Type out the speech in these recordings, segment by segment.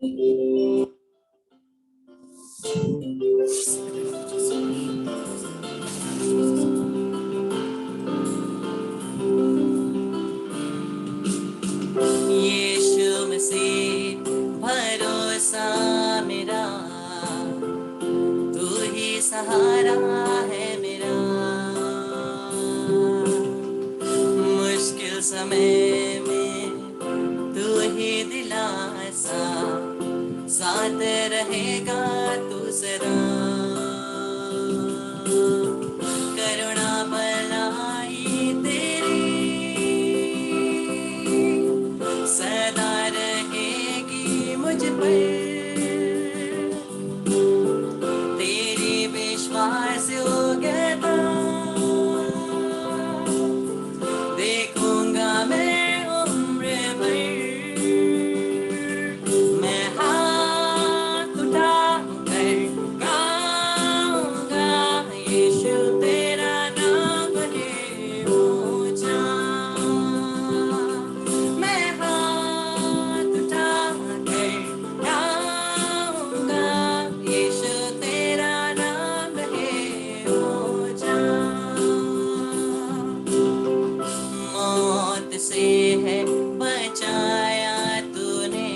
यीशु मसीह भरोसा मेरा, तू ही सहारा है मेरा। मुश्किल समय में तू ही दिलासा, साथ रहेगा तू सदा। करुणा भलाई तेरी सदा रहेगी मुझ पर, तेरी विश्वास योग्यता देखूंगा मैं उम्र भर। मैं हाथ उठा कर गाऊंगा, यीशु तेरा नाम है ऊंचा। मैं हाथ उठा कर गाऊंगा, यीशु तेरा नाम है ऊंचा। मौत से है बचाया तूने,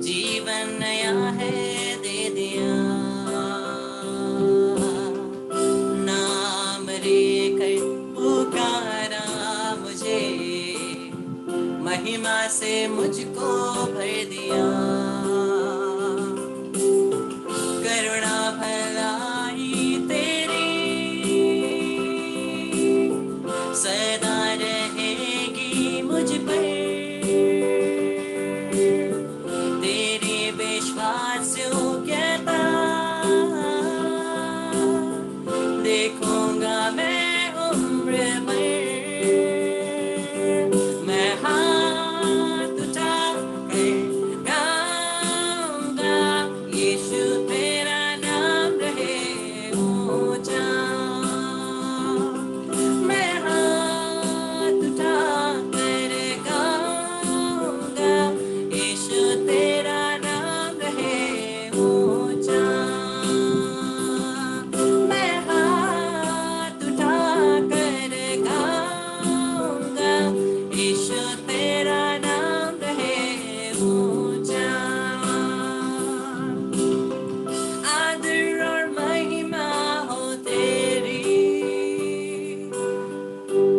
जीवन नया है दे दिया। नाम लेकर पुकारा मुझे, महिमा से मुझको भर दिया। करुणा भलाई तेरी सदा रहेगी मुझ पर, तेरी विश्वास योग्यता देखूंगा मैं उम्र भर। मैं हाथ उठा कर गाऊंगा, यीशु तेरा नाम रहे ऊंचा। मैं हाथ उठा कर गाऊंगा, यीशु तेरा नाम रहे ऊंचा। मैं हाथ उठा कर गाऊंगा, यीशु तेरा नाम रहे ऊंचा। आदर और महिमा हो तेरी,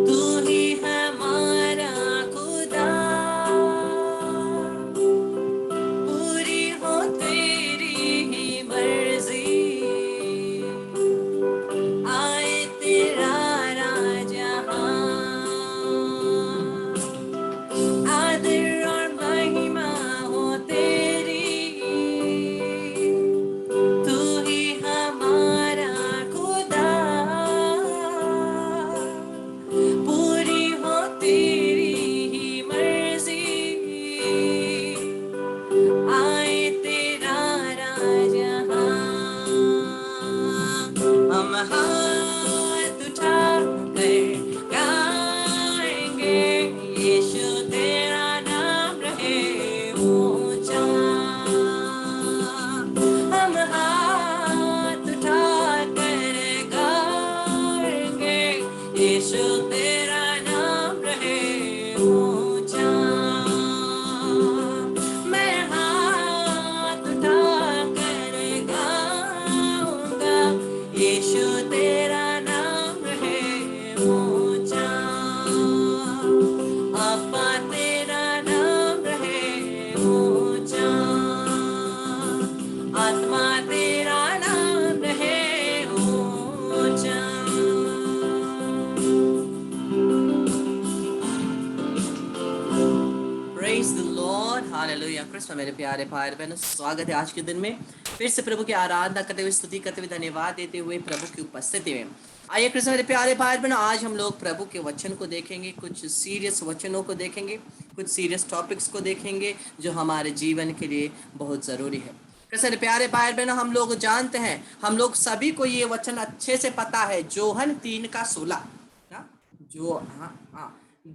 तू ही हमारा खुदा। पूरी हो तेरी ही मर्जी, आए तेरा राज यहाँ। आदर और महिमा हो तेरी, तू ही हमारा खुदा। पूरी हो तेरी ही मर्जी, आए तेरा राज यहाँ। हम हाथ उठा कर गाएंगे, यीशु तेरा नाम रहे ऊंचा। हम हाथ उठा कर गाएंगे, यीशु तेरा नाम रहे ऊंचा। मैं हाथ उठा कर गाऊंगा, यीशु तेरा नाम रहे ऊंचा। अब्बा तेरा नाम रहे ऊंचा, आत्मा तेरा नाम रहे ऊंचा। Praise the Lord, Hallelujah। Krishna मेरे प्यारे भाई बहनों, स्वागत है आज के दिन में फिर से प्रभु की आराधना करते हुए, स्तुति करते हुए, धन्यवाद देते हुए प्रभु की उपस्थिति में। आइए कृष्ण मेरे प्यारे भाई बहनों, आज हम लोग प्रभु के वचन को देखेंगे, कुछ सीरियस वचनों को देखेंगे, कुछ सीरियस टॉपिक्स को देखेंगे जो हमारे जीवन के लिए बहुत ज़रूरी है। कृष्ण प्यारे भाई बहनों, हम लोग जानते हैं, हम लोग सभी को ये वचन अच्छे से पता है, John 3:16।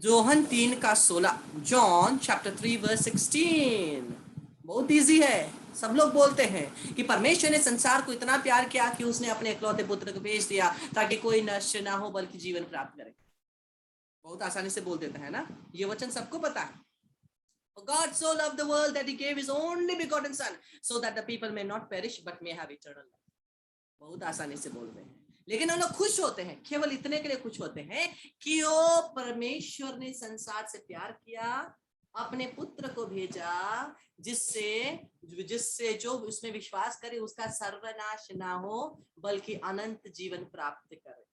John 3:16, John chapter 3 verse 16। बहुत इजी है। सब लोग बोलते हैं कि परमेश्वर ने संसार को इतना प्यार किया कि उसने अपने इकलौते पुत्र को भेज दिया ताकि कोई नष्ट ना हो बल्कि जीवन प्राप्त करे। बहुत आसानी से बोल देता है ना, ये वचन सबको पता है। God so loved the world that he gave his only begotten son so that the people may not perish but may have eternal life. बहुत आसानी से बोलते हैं, लेकिन हम लोग खुश होते हैं केवल इतने के लिए खुश होते हैं कि ओ परमेश्वर ने संसार से प्यार किया, अपने पुत्र को भेजा, जिससे जो उसमें विश्वास करे उसका सर्वनाश ना हो बल्कि अनंत जीवन प्राप्त करे।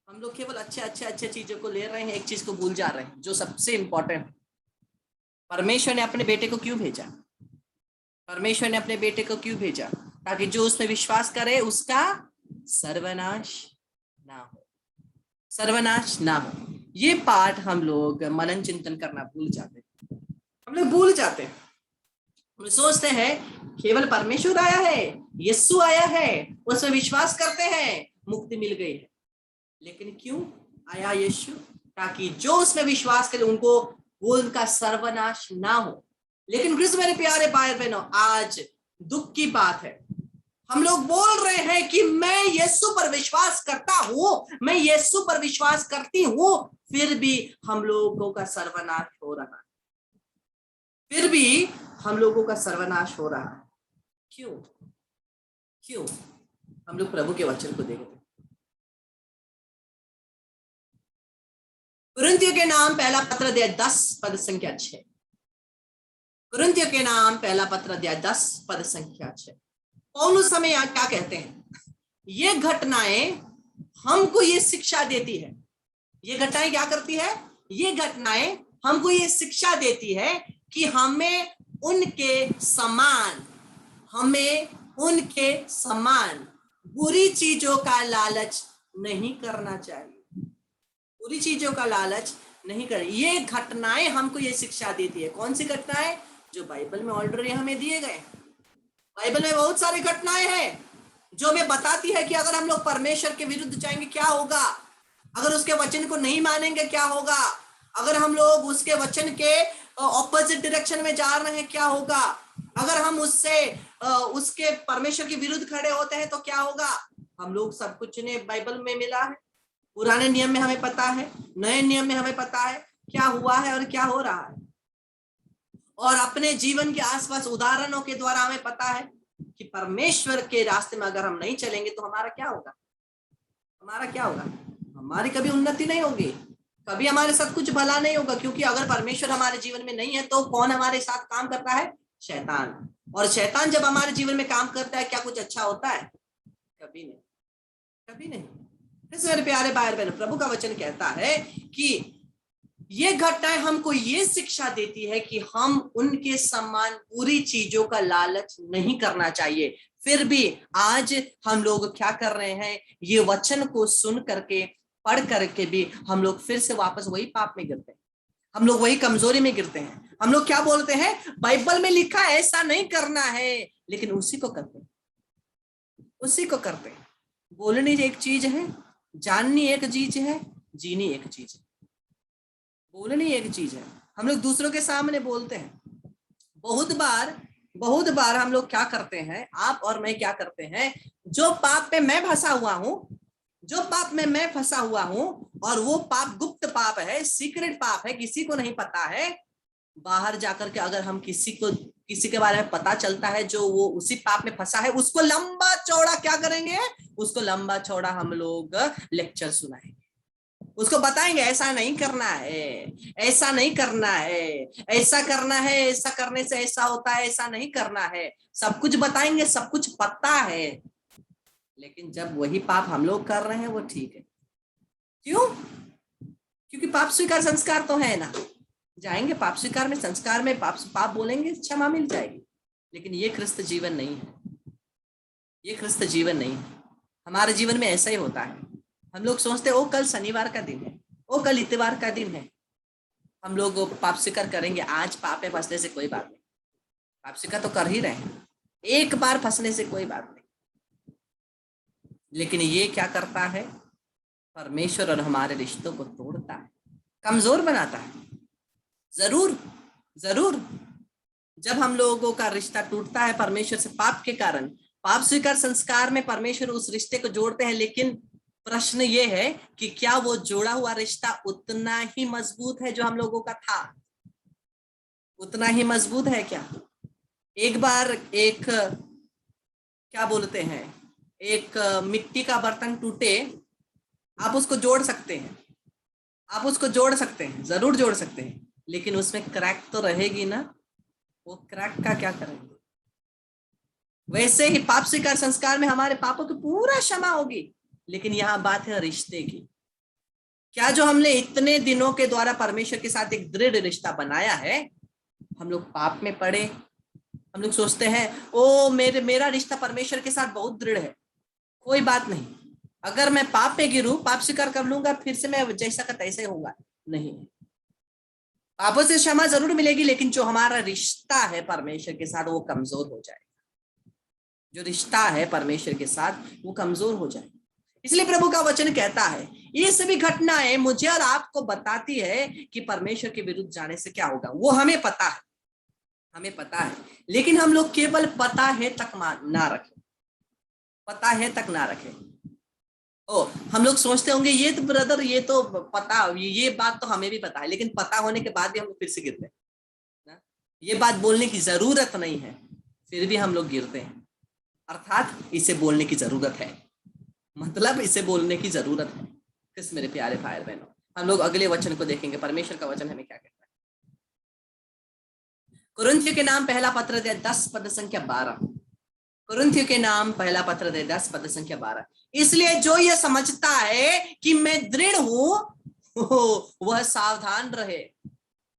हम लोग केवल अच्छे चीजों को ले रहे हैं, एक चीज को भूल जा रहे हैं जो सबसे इंपॉर्टेंट। परमेश्वर ने अपने बेटे को क्यों भेजा? परमेश्वर ने अपने बेटे को क्यों भेजा? ताकि जो उसमें विश्वास करे उसका सर्वनाश ना हो, सर्वनाश ना हो। ये पाठ हम लोग मनन चिंतन करना भूल जाते हैं। हम लोग भूल जाते हैं, हम सोचते हैं केवल परमेश्वर आया है, यीशु आया है, उसमें विश्वास करते हैं, मुक्ति मिल गई है। लेकिन क्यों आया यीशु? ताकि जो उसमें विश्वास करे उनको वो उनका सर्वनाश ना हो। लेकिन कृष्ण मेरे प्यारे भाई बहनों, आज दुख की बात है, हम लोग बोल रहे हैं कि मैं यीशु पर विश्वास करता हूं, मैं यीशु पर विश्वास करती हूं, फिर भी हम लोगों का सर्वनाश हो रहा है, फिर भी हम लोगों का सर्वनाश हो रहा है। क्यों? क्यों? हम लोग प्रभु के वचन को देखते हैं। कुरिन्थियों के नाम पहला पत्र अध्याय 10 पद संख्या 6। कुरिन्थियों के नाम पहला पत्र अध्याय 10 पद संख्या 6। पौलुस हमें यहाँ क्या कहते हैं? ये घटनाएं हमको ये शिक्षा देती है। ये घटनाएं क्या करती है? ये घटनाएं हमको ये शिक्षा देती है कि हमें उनके समान बुरी चीजों का लालच नहीं करना चाहिए। बुरी चीजों का लालच नहीं करें। ये घटनाएं हमको ये शिक्षा देती है। कौन सी घटनाएं? जो बाइबल में ऑलरेडी हमें दिए गए। बाइबल में बहुत सारी घटनाएं हैं जो हमें बताती है कि अगर हम लोग परमेश्वर के विरुद्ध जाएंगे क्या होगा, अगर उसके वचन को नहीं मानेंगे क्या होगा, अगर हम लोग उसके वचन के ऑपोजिट डायरेक्शन में जा रहे हैं क्या होगा, अगर हम उसके परमेश्वर के विरुद्ध खड़े होते हैं तो क्या होगा। हम लोग सब कुछ ने बाइबल में मिला है। पुराने नियम में हमें पता है, नए नियम में हमें पता है क्या हुआ है और क्या हो रहा है। और अपने जीवन के आसपास उदाहरणों के द्वारा हमें पता है कि परमेश्वर के रास्ते में अगर हम नहीं चलेंगे तो हमारा क्या होगा। हमारी कभी उन्नति नहीं होगी, कभी हमारे साथ कुछ भला नहीं होगा। क्योंकि अगर परमेश्वर हमारे जीवन में नहीं है तो कौन हमारे साथ काम करता है? शैतान। और शैतान जब हमारे जीवन में काम करता है क्या कुछ अच्छा होता है? कभी नहीं। मेरे प्यारे भाई बहनों, प्रभु का वचन कहता है कि ये घटनाएं हमको ये शिक्षा देती है कि हम उनके समान बुरी चीजों का लालच नहीं करना चाहिए। फिर भी आज हम लोग क्या कर रहे हैं? ये वचन को सुन करके, पढ़ करके भी हम लोग फिर से वापस वही पाप में गिरते हैं, हम लोग वही कमजोरी में गिरते हैं। हम लोग क्या बोलते हैं? बाइबल में लिखा है ऐसा नहीं करना है, लेकिन उसी को करते हैं। बोलनी एक चीज है, जाननी एक चीज है, जीनी एक चीज है। बोलनी एक चीज है, हम लोग दूसरों के सामने बोलते हैं। बहुत बार हम लोग क्या करते हैं, आप और मैं क्या करते हैं, जो पाप में मैं फंसा हुआ हूं और वो पाप गुप्त पाप है, सीक्रेट पाप है, किसी को नहीं पता है। बाहर जाकर के अगर हम किसी के बारे में पता चलता है जो वो उसी पाप में फंसा है, उसको लंबा चौड़ा क्या करेंगे? उसको लंबा चौड़ा हम लोग लेक्चर सुनाएंगे, उसको बताएंगे ऐसा नहीं करना है, ऐसा करना है, ऐसा करने से ऐसा होता है, ऐसा नहीं करना है। सब कुछ बताएंगे, सब कुछ पता है। लेकिन जब वही पाप हम लोग कर रहे हैं वो ठीक है। क्यों? क्योंकि पाप स्वीकार संस्कार तो है ना। जाएंगे पाप स्वीकार में, संस्कार में पाप बोलेंगे, क्षमा मिल जाएगी। लेकिन ये ख्रिस्त जीवन नहीं है। हमारे जीवन में ऐसा ही होता है। हम लोग सोचते हैं ओ कल शनिवार का दिन है, ओ कल इतवार का दिन है, हम लोग पाप स्वीकार करेंगे। आज पाप में फंसने से कोई बात नहीं, पाप स्वीकार तो कर ही रहे हैं, एक बार फंसने से कोई बात नहीं। लेकिन ये क्या करता है? परमेश्वर और हमारे रिश्तों को तोड़ता है, कमजोर बनाता है। जरूर जब हम लोगों का रिश्ता टूटता है परमेश्वर से पाप के कारण, पाप स्वीकार संस्कार में परमेश्वर उस रिश्ते को जोड़ते हैं, लेकिन प्रश्न ये है कि क्या वो जोड़ा हुआ रिश्ता उतना ही मजबूत है जो हम लोगों का था? उतना ही मजबूत है क्या? एक बार एक क्या बोलते हैं, एक मिट्टी का बर्तन टूटे, आप उसको जोड़ सकते हैं, आप उसको जोड़ सकते हैं, जरूर जोड़ सकते हैं, लेकिन उसमें क्रैक तो रहेगी ना। वो क्रैक का क्या करेंगे? वैसे ही पाप स्वीकार संस्कार में हमारे पापों की पूरा क्षमा होगी, लेकिन यहाँ बात है रिश्ते की। क्या जो हमने इतने दिनों के द्वारा परमेश्वर के साथ एक दृढ़ रिश्ता बनाया है, हम लोग पाप में पड़े, हम लोग सोचते हैं ओ मेरा रिश्ता परमेश्वर के साथ बहुत दृढ़ है, कोई बात नहीं, अगर मैं पाप में गिरूं, पाप स्वीकार कर लूंगा, फिर से मैं जैसा का तैसे होगा। नहीं, पापों से क्षमा जरूर मिलेगी, लेकिन जो हमारा रिश्ता है परमेश्वर के साथ वो कमजोर हो जाएगा। जो रिश्ता है परमेश्वर के साथ वो कमजोर हो जाएगा। इसलिए प्रभु का वचन कहता है, ये सभी घटनाएं मुझे और आपको बताती है कि परमेश्वर के विरुद्ध जाने से क्या होगा। वो हमें पता है, हमें पता है, लेकिन हम लोग केवल पता है तक ना रखें, पता है तक ना रखें। ओ, हम लोग सोचते होंगे ये तो ब्रदर, ये तो पता, ये बात तो हमें भी पता है, लेकिन पता होने के बाद भी हम लोग फिर से गिरते हैं। ये बात बोलने की जरूरत नहीं है, फिर भी हम लोग गिरते हैं। अर्थात इसे बोलने की जरूरत है, मतलब इसे बोलने की जरूरत है। किस मेरे प्यारे भाई बहनों, हम लोग अगले वचन को देखेंगे, परमेश्वर का वचन हमें क्या कहता है। कुरिन्थियों के नाम पहला पत्र 10 पद संख्या 12। कुरिन्थियों के नाम पहला पत्र 10 पद संख्या 12। इसलिए जो यह समझता है कि मैं दृढ़ हूं वह सावधान रहे,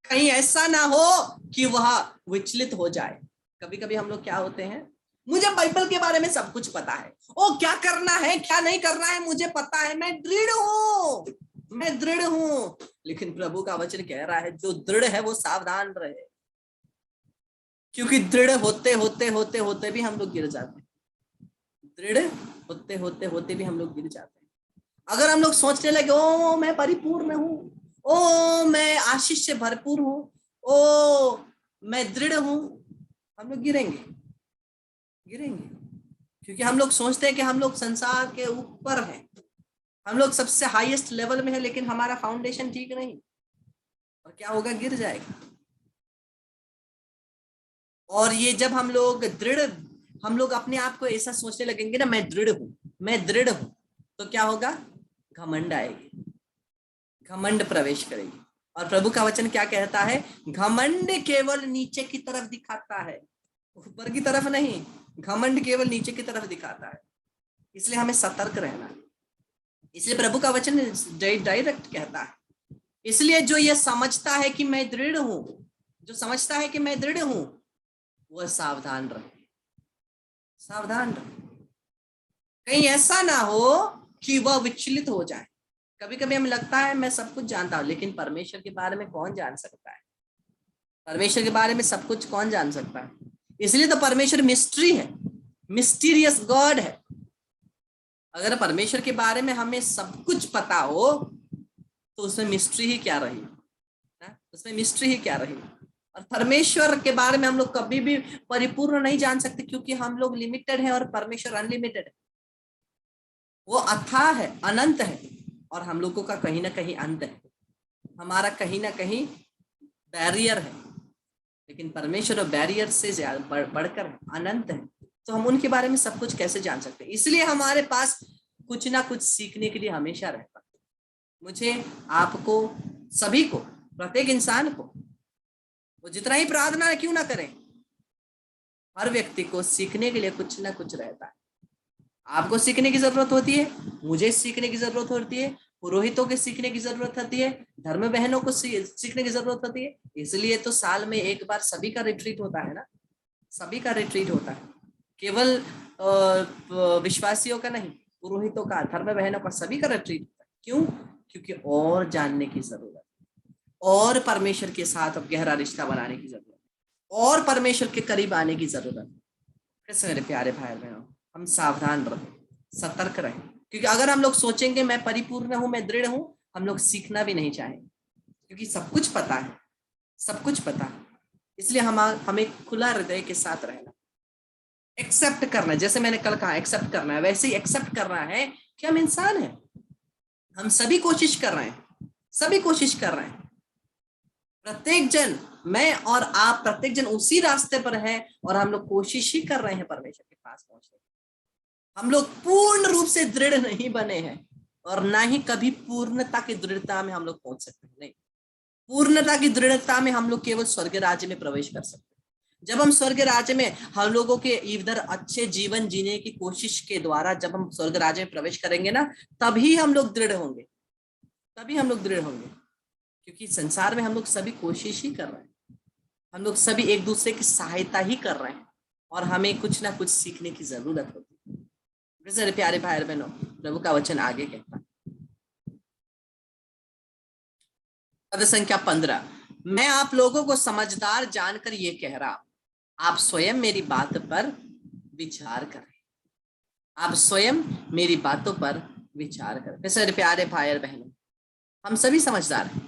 कहीं ऐसा ना हो कि वह विचलित हो जाए। कभी कभी हम लोग क्या होते हैं, मुझे बाइबल के बारे में सब कुछ पता है, ओ क्या करना है क्या नहीं करना है मुझे पता है, मैं दृढ़ हूं, मैं दृढ़ हूं। लेकिन प्रभु का वचन कह रहा है जो दृढ़ है वो सावधान रहे, क्योंकि दृढ़ होते होते होते होते भी हम लोग गिर जाते हैं, दृढ़ होते होते होते भी हम लोग गिर जाते हैं। अगर हम लोग सोचने लगे ओ मैं परिपूर्ण हूं, ओ मैं आशीष से भरपूर हूं, ओ मैं दृढ़ हूं, हम लोग गिरेंगे, गिरेंगे, क्योंकि हम लोग सोचते हैं कि हम लोग संसार के ऊपर हैं, हम लोग सबसे हाईएस्ट लेवल में है, लेकिन हमारा फाउंडेशन ठीक नहीं, और क्या होगा, गिर जाएगा। और ये जब हम लोग दृढ़, हम लोग अपने आप को ऐसा सोचने लगेंगे ना, मैं दृढ़ हूं, मैं दृढ़ हूं, तो क्या होगा, घमंड आएगी, घमंड प्रवेश करेगी। और प्रभु का वचन क्या कहता है, घमंड केवल नीचे की तरफ दिखाता है, ऊपर की तरफ नहीं, घमंड केवल नीचे की तरफ दिखाता है। इसलिए हमें सतर्क रहना है। इसलिए प्रभु का वचन डायरेक्ट कहता है, इसलिए जो ये समझता है कि मैं दृढ़ हूं, जो समझता है कि मैं दृढ़ हूं, वह सावधान रहे, सावधान रहे, कहीं ऐसा ना हो कि वह विचलित हो जाए। कभी कभी हमें लगता है मैं सब कुछ जानता हूं, लेकिन परमेश्वर के बारे में कौन जान सकता है, परमेश्वर के बारे में सब कुछ कौन जान सकता है। इसलिए तो परमेश्वर मिस्ट्री है, मिस्टीरियस गॉड है। अगर परमेश्वर के बारे में हमें सब कुछ पता हो तो उसमें मिस्ट्री ही क्या रही, उसमें मिस्ट्री ही क्या रही। और परमेश्वर के बारे में हम लोग कभी भी परिपूर्ण नहीं जान सकते, क्योंकि हम लोग लिमिटेड है और परमेश्वर अनलिमिटेड है। वो अथाह है, अनंत है, और हम लोगों का कहीं ना कहीं अंत है, हमारा कहीं ना कहीं बैरियर है, लेकिन परमेश्वर बैरियर से बढ़कर अनंत है। तो हम उनके बारे में सब कुछ कैसे जान सकते हैं। इसलिए हमारे पास कुछ ना कुछ सीखने के लिए हमेशा रहता है। मुझे, आपको, सभी को, प्रत्येक इंसान को, वो जितना ही प्रार्थना क्यों ना करें, हर व्यक्ति को सीखने के लिए कुछ ना कुछ रहता है। आपको सीखने की जरूरत होती है, मुझे सीखने की जरूरत होती है, पुरोहितों के सीखने की जरूरत होती है, धर्म बहनों को सीखने की जरूरत होती है। इसलिए तो साल में एक बार सभी का रिट्रीट होता है ना, सभी का रिट्रीट होता है, केवल विश्वासियों का नहीं, पुरोहितों का, धर्म बहनों का, सभी का रिट्रीट होता है। क्यों? क्योंकि और जानने की जरूरत है, और परमेश्वर के साथ अब गहरा रिश्ता बनाने की जरूरत है, और परमेश्वर के करीब आने की जरूरत है। कैसे मेरे प्यारे भाई बहनों, हम सावधान रहें, सतर्क रहें, क्योंकि अगर हम लोग सोचेंगे मैं परिपूर्ण हूं, मैं दृढ़ हूं, हम लोग सीखना भी नहीं चाहेंगे, क्योंकि सब कुछ पता है, सब कुछ पता है। इसलिए हमें खुला हृदय के साथ रहना, एक्सेप्ट करना है। जैसे मैंने कल कहा एक्सेप्ट करना है, वैसे ही एक्सेप्ट करना है कि हम इंसान हैं। हम सभी कोशिश कर रहे हैं, सभी कोशिश कर रहे हैं। प्रत्येक जन, मैं और आप प्रत्येक जन उसी रास्ते पर है और हम लोग कोशिश ही कर रहे हैं परमेश्वर के पास पहुंचने की। हम लोग पूर्ण रूप से दृढ़ नहीं बने हैं और ना ही कभी पूर्णता की दृढ़ता में हम लोग पहुंच सकते हैं। नहीं, पूर्णता की दृढ़ता में हम लोग केवल स्वर्ग राज्य में प्रवेश कर सकते हैं। जब हम स्वर्ग राज्य में हम लोगों के इधर अच्छे जीवन जीने की कोशिश के द्वारा जब हम स्वर्ग राज्य में प्रवेश करेंगे ना, तभी हम लोग दृढ़ होंगे, तभी हम लोग दृढ़ होंगे। क्योंकि संसार में हम लोग सभी कोशिश ही कर रहे हैं, हम लोग सभी एक दूसरे की सहायता ही कर रहे हैं और हमें कुछ ना कुछ सीखने की जरूरत होती है। मेरे प्यारे भाई बहनों, प्रभु का वचन आगे कहता है, पद संख्या 15, मैं आप लोगों को समझदार जानकर ये कह रहा, आप स्वयं मेरी बात पर विचार करें। आप स्वयं मेरी बातों पर विचार करें। मेरे प्यारे भाई और बहनों, हम सभी समझदार हैं,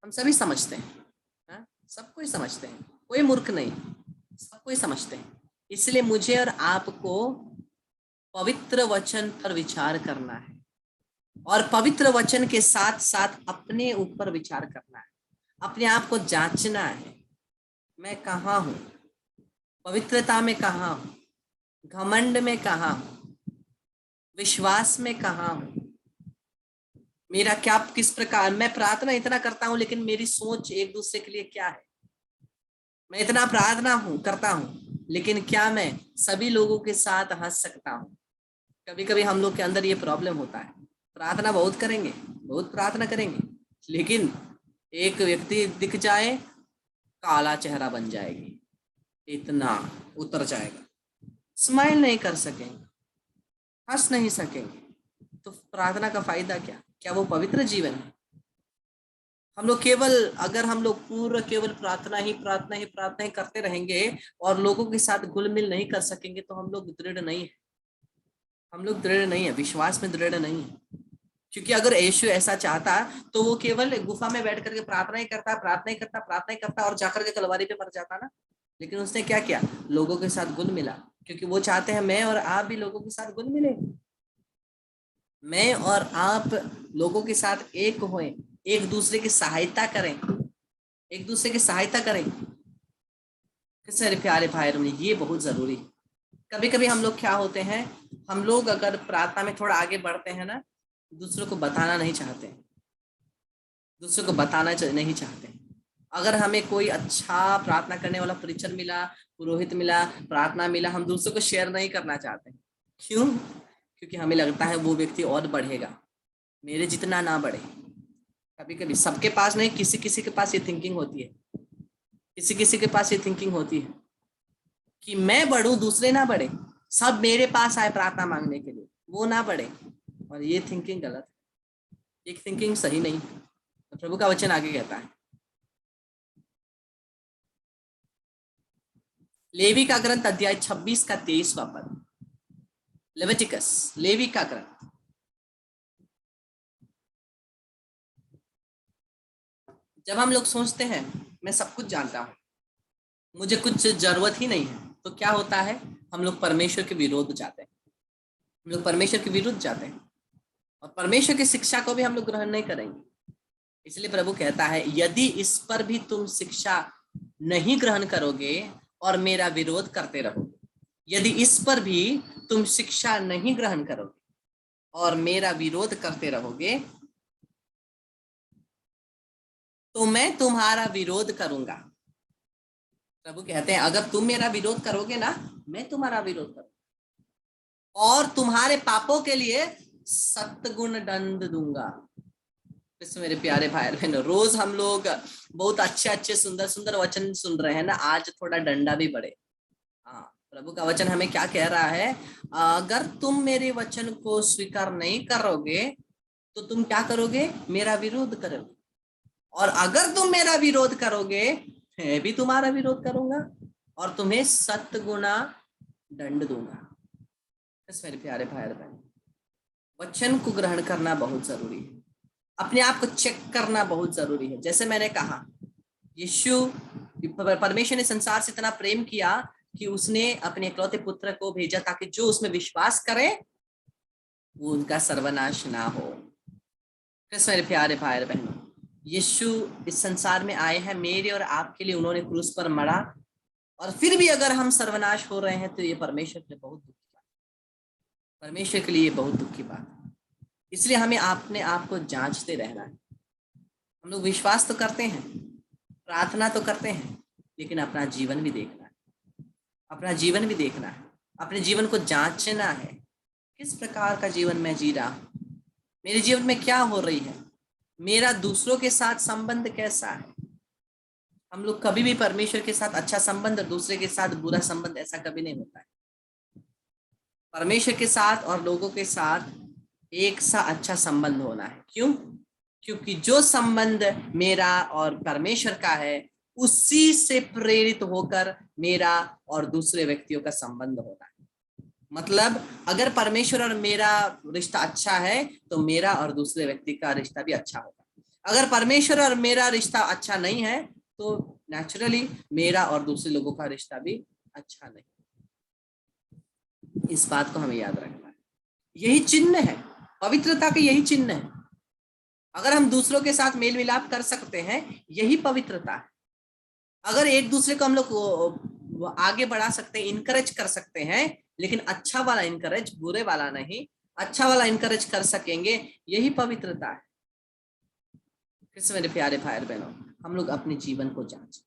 हम सभी समझते हैं, सब कोई समझते हैं, कोई मूर्ख नहीं, सब कोई समझते हैं। इसलिए मुझे और आपको पवित्र वचन पर विचार करना है और पवित्र वचन के साथ साथ अपने ऊपर विचार करना है, अपने आप को जांचना है। मैं कहाँ हूँ, पवित्रता में कहाँ हूँ, घमंड में कहाँ हूँ, विश्वास में कहाँ हूँ, मेरा क्या किस प्रकार, मैं प्रार्थना इतना करता हूँ लेकिन मेरी सोच एक दूसरे के लिए क्या है। मैं इतना प्रार्थना करता हूँ लेकिन क्या मैं सभी लोगों के साथ हंस सकता हूँ। कभी कभी हम लोग के अंदर ये प्रॉब्लम होता है, प्रार्थना बहुत करेंगे, बहुत प्रार्थना करेंगे, लेकिन एक व्यक्ति दिख जाए काला चेहरा बन जाएगी, इतना उतर जाएगा, स्माइल नहीं कर सकेंगे, हंस नहीं सकेंगे, तो प्रार्थना का फायदा क्या? क्या वो पवित्र जीवन है? हम लोग केवल, अगर हम लोग पूर्ण केवल प्रार्थना ही करते रहेंगे और लोगों के साथ घुल मिल नहीं कर सकेंगे तो हम लोग दृढ़ नहीं है, हम लोग दृढ़ नहीं है, विश्वास में दृढ़ नहीं है। क्योंकि अगर यीशु ऐसा चाहता तो वो केवल गुफा में बैठ करके प्रार्थना ही करता और जाकर के कलवारी पे मर जाता ना। लेकिन उसने क्या किया? लोगों के साथ घुल मिला, क्योंकि वो चाहते हैं मैं और आप भी लोगों के साथ घुल मिले, मैं और आप लोगों के साथ एक होएं, एक दूसरे की सहायता करें, एक दूसरे की सहायता करें। सारे प्यारे भाई बहन, ये बहुत जरूरी है। कभी कभी हम लोग क्या होते हैं, हम लोग अगर प्रार्थना में थोड़ा आगे बढ़ते हैं ना, दूसरों को बताना नहीं चाहते, दूसरों को बताना नहीं चाहते। अगर हमें कोई अच्छा प्रार्थना करने वाला प्रीचर मिला, पुरोहित मिला, प्रार्थना मिला, हम दूसरों को शेयर नहीं करना चाहते। क्यों? क्योंकि हमें लगता है वो व्यक्ति और बढ़ेगा, मेरे जितना ना बढ़े। कभी कभी सबके पास नहीं, किसी किसी के पास ये थिंकिंग होती है, किसी किसी के पास ये थिंकिंग होती है कि मैं बढ़ूं दूसरे ना बढ़े, सब मेरे पास आए प्रार्थना मांगने के लिए, वो ना बढ़े। और ये थिंकिंग गलत है, ये थिंकिंग सही नहीं है। तो प्रभु का वचन आगे कहता है, लेवी का ग्रंथ अध्याय 26 का 23वां पद, लेविटिकस, लेवी का ग्रंथ। जब हम लोग सोचते हैं मैं सब कुछ जानता हूं, मुझे कुछ जरूरत ही नहीं है, तो क्या होता है? हम लोग परमेश्वर के विरोध जाते हैं, हम लोग परमेश्वर के विरुद्ध जाते हैं और परमेश्वर की शिक्षा को भी हम लोग ग्रहण नहीं करेंगे। इसलिए प्रभु कहता है, यदि इस पर भी तुम शिक्षा नहीं ग्रहण करोगे और मेरा विरोध करते रहोगे, यदि इस पर भी तुम शिक्षा नहीं ग्रहण करोगे और मेरा विरोध करते रहोगे, तो मैं तुम्हारा विरोध करूंगा। प्रभु कहते हैं, अगर तुम मेरा विरोध करोगे ना, मैं तुम्हारा विरोध करूंगा और तुम्हारे पापों के लिए 7 गुण दंड दूंगा। इसमें मेरे प्यारे भाई बहन, रोज हम लोग बहुत अच्छे अच्छे सुंदर सुंदर वचन सुन रहे हैं ना, आज थोड़ा डंडा भी बढ़े। हाँ, प्रभु का वचन हमें क्या कह रहा है? अगर तुम मेरे वचन को स्वीकार नहीं करोगे तो तुम क्या करोगे? मेरा विरोध करोगे, और अगर तुम मेरा विरोध करोगे, मैं भी तुम्हारा विरोध करूंगा और तुम्हें 7 गुना दंड दूंगा। बस मेरे प्यारे भाई बहन, वचन को ग्रहण करना बहुत जरूरी है, अपने आप को चेक करना बहुत जरूरी है। जैसे मैंने कहा, यीशु परमेश्वर ने संसार से इतना प्रेम किया कि उसने अपने इकलौते पुत्र को भेजा ताकि जो उसमें विश्वास करे वो उनका सर्वनाश ना हो। कृष्ण मेरे प्यारे भाई और बहनों, यीशु इस संसार में आए हैं मेरे और आपके लिए, उन्होंने क्रूस पर मरा, और फिर भी अगर हम सर्वनाश हो रहे हैं तो ये परमेश्वर के लिए बहुत दुख की बात, परमेश्वर के लिए बहुत दुख की बात है। इसलिए हमें अपने आप को जांचते रहना है। हम लोग विश्वास तो करते हैं, प्रार्थना तो करते हैं, लेकिन अपना जीवन भी देखना है, अपना जीवन भी देखना है, अपने जीवन को जांचना है। किस प्रकार का जीवन मैं जी रहा हूँ, मेरे जीवन में क्या हो रही है, मेरा दूसरों के साथ संबंध कैसा है। हम लोग कभी भी परमेश्वर के साथ अच्छा संबंध और दूसरे के साथ बुरा संबंध, ऐसा कभी नहीं होता है। परमेश्वर के साथ और लोगों के साथ एक सा अच्छा संबंध होना है। क्यों? क्योंकि जो संबंध मेरा और परमेश्वर का है उसी से प्रेरित होकर मेरा और दूसरे व्यक्तियों का संबंध होना है। मतलब अगर परमेश्वर और मेरा रिश्ता अच्छा है तो मेरा और दूसरे व्यक्ति का रिश्ता भी अच्छा होगा। अगर परमेश्वर और मेरा रिश्ता अच्छा नहीं है तो नेचुरली मेरा और दूसरे लोगों का रिश्ता भी अच्छा नहीं। इस बात को हमें याद रखना है। यही चिन्ह है पवित्रता के, यही चिन्ह है। अगर हम दूसरों के साथ मेल मिलाप कर सकते हैं, यही पवित्रता है। अगर एक दूसरे को हम लोग आगे बढ़ा सकते हैं, इनकरेज कर सकते हैं, लेकिन अच्छा वाला इनकरेज, बुरे वाला नहीं, अच्छा वाला इनकरेज कर सकेंगे, यही पवित्रता है। कृष्ण मेरे प्यारे भाई और बहनों, हम लोग अपने जीवन को जांचें,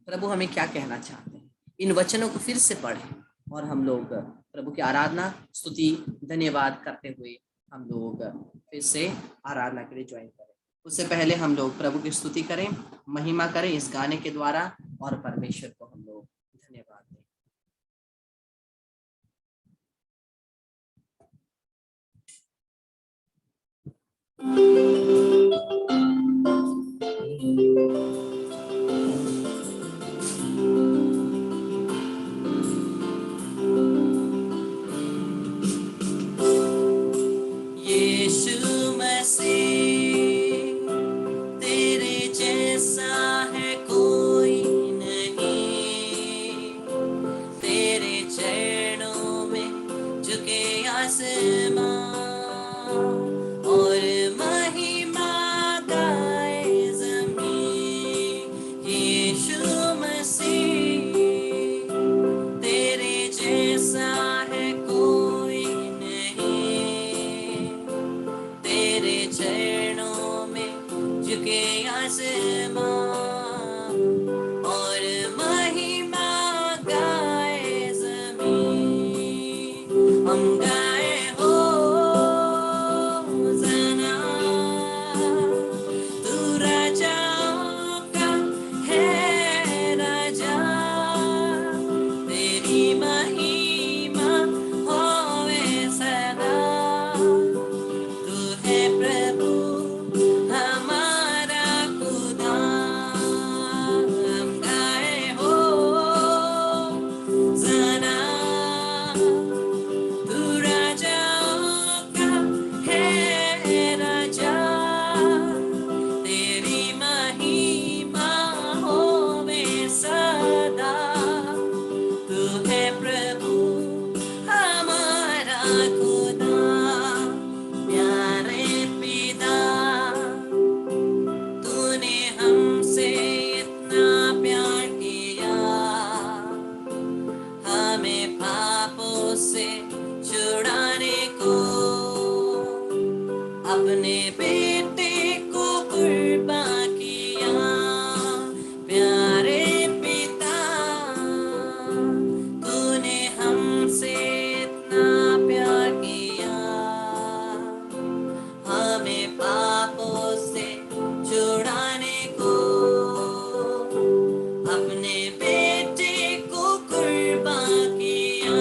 प्रभु हमें क्या कहना चाहते हैं। इन वचनों को फिर से पढ़ें और हम लोग प्रभु की आराधना, स्तुति, धन्यवाद करते हुए हम लोग फिर से आराधना के लिए ज्वाइन करें। उससे पहले हम लोग प्रभु की स्तुति करें, महिमा करें इस गाने के द्वारा, और परमेश्वर को हम लोग धन्यवाद दें। यीशु मसीह तेरे जैसा है कोई नहीं, तेरे चरणों में झुके आसमां और महिमा गाए ज़मीन। यीशु मसीह तेरे जैसा है कोई नहीं, तेरे चरणों में झुके आसमां और महिमा गाए ज़मीन। हम गाए हो ज़ना, तू राजाओं का है राजा, तेरी महिमा होवे सदा। तू है प्रभु हमारा खुदा, हम गाए हो ज़ना, तू राजाओं का है राजा, तेरी महिमा होवे सदा। तू है प्रभु हमारा खुदा, प्यारे पिता, तूने हमसे इतना प्यार किया, हमें पापों से छुड़ाने को अपने बेटे को कुर्बान किया। प्यारे पिता, तूने हमसे इतना प्यार किया, हमें पापों से छुड़ाने को अपने बेटे को कुर्बान किया।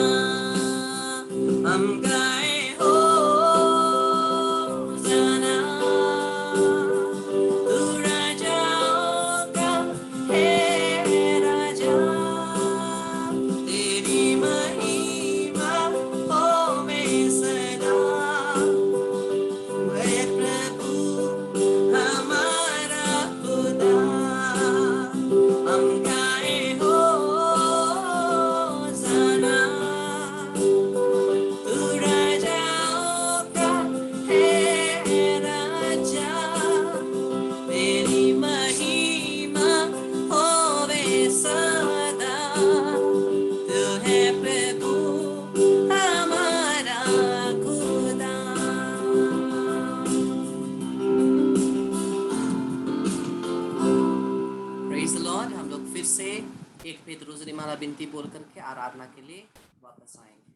से एक फेत रोजरी माला बिनती बोल करके आराधना के लिए वापस आएंगे।